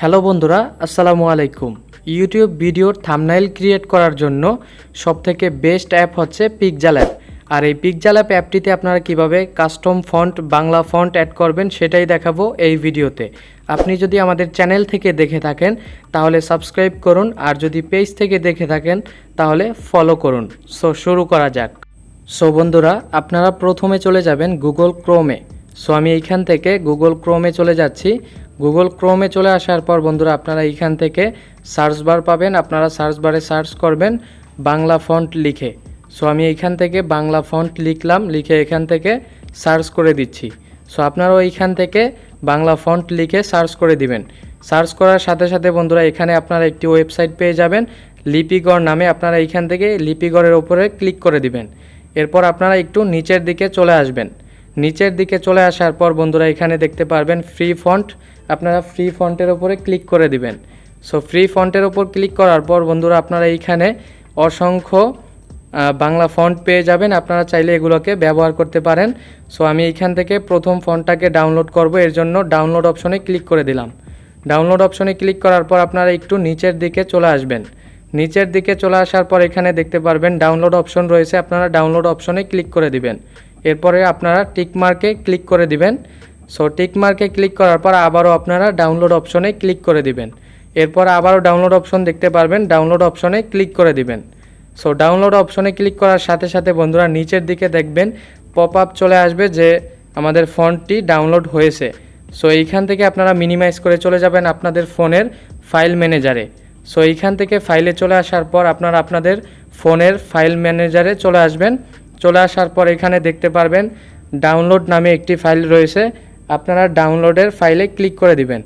Hello বন্ধুরা, আসসালামু আলাইকুম। ইউটিউব ভিডিওর থাম্বনেইল ক্রিয়েট করার জন্য সবথেকে বেস্ট অ্যাপ হচ্ছে পিক্সেল অ্যাপ। আর এই পিক্সেল অ্যাপ অ্যাপটিতে আপনারা কিভাবে custom font Bangla font add করবেন সেটাই দেখাবো এই ভিডিওতে। আপনি যদি আমাদের চ্যানেল থেকে দেখে থাকেন তাহলে সাবস্ক্রাইব করুন, আর যদি পেজ থেকে দেখে থাকেন তাহলে ফলো করুন। সো শুরু করা যাক। সো বন্ধুরা, আপনারা প্রথমে চলে যাবেন গুগল ক্রোমে। সো আমি এইখান থেকে গুগল ক্রোমে চলে যাচ্ছি। গুগল ক্রোমে চলে আসার পর বন্ধুরা আপনারা এইখান থেকে সার্চ বার পাবেন। আপনারা সার্চ বারে সার্চ করবেন বাংলা ফন্ট লিখে। সো আমি এইখান থেকে বাংলা ফন্ট লিখলাম, লিখে এখান থেকে সার্চ করে দিচ্ছি। সো আপনারাও এইখান থেকে বাংলা ফন্ট লিখে সার্চ করে দিবেন। সার্চ করার সাথে সাথে বন্ধুরা এখানে আপনারা একটি ওয়েবসাইট পেয়ে যাবেন লিপিগড় নামে। আপনারা এইখান থেকে লিপিগড়ের ওপরে ক্লিক করে দিবেন। এরপর আপনারা একটু নিচের দিকে চলে আসবেন। নিচের দিকে চলে আসার পর বন্ধুরা এখানে দেখতে পারবেন ফ্রি ফন্ট। আপনারা ফ্রি ফন্টের ওপরে ক্লিক করে দিবেন। সো ফ্রি ফন্টের ওপর ক্লিক করার পর বন্ধুরা আপনারা এইখানে অসংখ্য বাংলা ফন্ট পেয়ে যাবেন। আপনারা চাইলে এগুলোকে ব্যবহার করতে পারেন। সো আমি এইখান থেকে প্রথম ফন্টটাকে ডাউনলোড করব, এর জন্য ডাউনলোড অপশনে ক্লিক করে দিলাম। ডাউনলোড অপশনে ক্লিক করার পর আপনারা একটু নিচের দিকে চলে আসবেন। নিচের দিকে চলে আসার পর এখানে দেখতে পারবেন ডাউনলোড অপশন রয়েছে। আপনারা ডাউনলোড অপশনে ক্লিক করে দিবেন। এরপরে আপনারা টিক মার্কে ক্লিক করে দিবেন। সো টিক মার্কে ক্লিক করার পর আবারও আপনারা ডাউনলোড অপশনে ক্লিক করে দিবেন। এরপর আবারও ডাউনলোড অপশন দেখতে পারবেন, ডাউনলোড অপশনে ক্লিক করে দিবেন। সো ডাউনলোড অপশনে ক্লিক করার সাথে সাথে বন্ধুরা নিচের দিকে দেখবেন পপ আপ চলে আসবে যে আমাদের ফন্টটি ডাউনলোড হয়েছে। সো এইখান থেকে আপনারা মিনিমাইজ করে চলে যাবেন আপনাদের ফোনের ফাইল ম্যানেজারে। সো এইখান থেকে ফাইলে চলে আসার পর আপনারা আপনাদের ফোনের ফাইল ম্যানেজারে চলে আসবেন। চলে আসার পর এখানে দেখতে পারবেন ডাউনলোড নামে একটি ফাইল রয়েছে। আপনারা ডাউনলোডের ফাইলে ক্লিক করে দিবেন।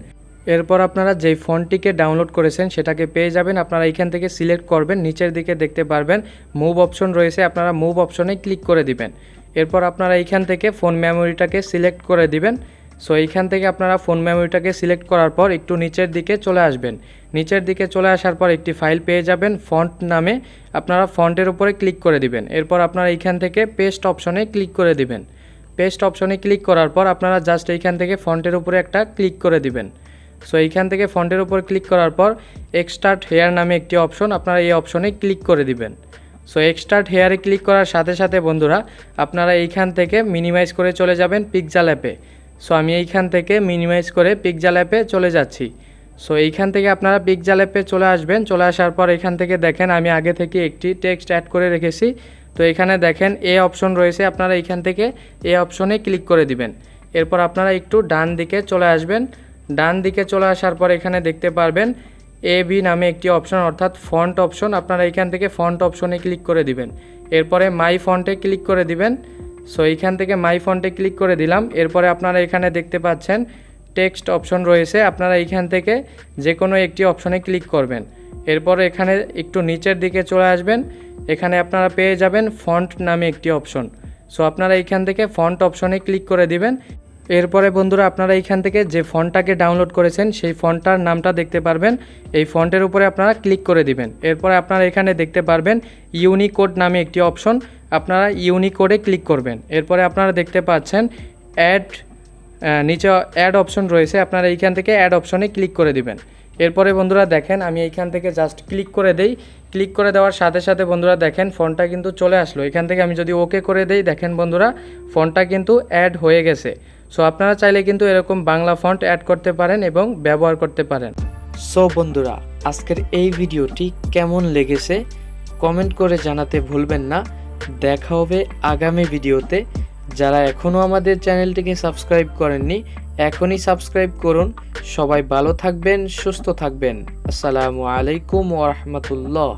এরপর আপনারা যেই ফন্টটিকে ডাউনলোড করেছেন সেটাকে পেয়ে যাবেন। আপনারা এখান থেকে সিলেক্ট করবেন। নিচের দিকে দেখতে পারবেন মুভ অপশন রয়েছে, আপনারা মুভ অপশনে ক্লিক করে দিবেন। এরপর আপনারা এইখান থেকে ফোন মেমোরিটাকে সিলেক্ট করে দিবেন। সো এইখান থেকে আপনারা ফোন মেমোরিটাকে সিলেক্ট করার পর একটু নিচের দিকে চলে আসবেন। নিচের দিকে চলে আসার পর একটি ফাইল পেয়ে যাবেন ফন্ট নামে। আপনারা ফন্টের উপরে ক্লিক করে দিবেন। এরপর আপনারা এইখান থেকে পেস্ট অপশনে ক্লিক করে দিবেন। পেস্ট অপশনে ক্লিক করার পর আপনারা জাস্ট এইখান থেকে ফন্টের উপরে একটা ক্লিক করে দিবেন। সো এইখান থেকে ফন্টের উপর ক্লিক করার পর এক্সট্রাক্ট হেয়ার নামে একটি অপশন, আপনারা এই অপশনে ক্লিক করে দিবেন। সো এক্সট্রাক্ট হেয়ারে ক্লিক করার সাথে সাথে বন্ধুরা আপনারা এইখান থেকে মিনিমাইজ করে চলে যাবেন পিক্সেল অ্যাপে। সো আমি এইখান থেকে মিনিমাইজ করে পিক্সেল অ্যাপে চলে যাচ্ছি। সো এইখান থেকে আপনারা পিক্সেল অ্যাপে চলে আসবেন। চলে আসার পর এখান থেকে দেখেন আমি আগে থেকে একটি টেক্সট অ্যাড করে রেখেছি। তো এখানে দেখেন এ অপশন রয়েছে, আপনারা এইখান থেকে এ অপশনে ক্লিক করে দিবেন। এরপর আপনারা একটু ডান দিকে চলে আসবেন। ডান দিকে চলে আসার পর এখানে দেখতে পারবেন এ বি নামে একটি অপশন, অর্থাৎ ফন্ট অপশন। আপনারা এইখান থেকে ফন্ট অপশনে ক্লিক করে দিবেন। এরপরে মাই ফন্টে ক্লিক করে দিবেন। সো এইখান থেকে মাই ফন্টে ক্লিক করে দিলাম। এরপরে আপনারা এখানে দেখতে পাচ্ছেন টেক্সট অপশন রয়েছে, আপনারা এইখান থেকে যে কোনো একটি অপশনে ক্লিক করবেন। এরপর এখানে একটু নিচের দিকে চলে আসবেন। এখানে আপনারা পেয়ে যাবেন ফন্ট নামে একটি অপশন। সো আপনারা এইখান থেকে ফন্ট অপশনে ক্লিক করে দিবেন। এরপরে বন্ধুরা আপনারা এইখান থেকে যে ফন্টটাকে ডাউনলোড করেছেন সেই ফন্টটার নামটা দেখতে পারবেন। এই ফন্টের উপরে আপনারা ক্লিক করে দিবেন। এরপরে আপনারা এখানে দেখতে পারবেন ইউনিকোড নামে একটি অপশন, আপনারা ইউনিকোডে ক্লিক করবেন। এরপরে আপনারা দেখতে পাচ্ছেন নিচে অ্যাড অপশন রয়েছে, আপনারা এইখান থেকে অ্যাড অপশনে ক্লিক করে দিবেন। এরপরে বন্ধুরা দেখেন আমি এইখান থেকে জাস্ট ক্লিক করে দেই। ক্লিক করে দেওয়ার সাথে সাথে বন্ধুরা দেখেন ফন্টটা কিন্তু চলে আসলো। এখান থেকে আমি যদি ওকে করে দেই দেখেন বন্ধুরা ফন্টটা কিন্তু অ্যাড হয়ে গেছে। সো আপনারা চাইলে কিন্তু এরকম বাংলা ফন্ট অ্যাড করতে পারেন এবং ব্যবহার করতে পারেন। সো বন্ধুরা আজকের এই ভিডিওটি কেমন লেগেছে কমেন্ট করে জানাতে ভুলবেন না। দেখা হবে আগামী ভিডিওতে। যারা এখনও আমাদের চ্যানেলটিকে সাবস্ক্রাইব করেননি এখনই সাবস্ক্রাইব করুন। সবাই ভালো থাকবেন, সুস্থ থাকবেন। আসসালামু আলাইকুম ওয়া রাহমাতুল্লাহ।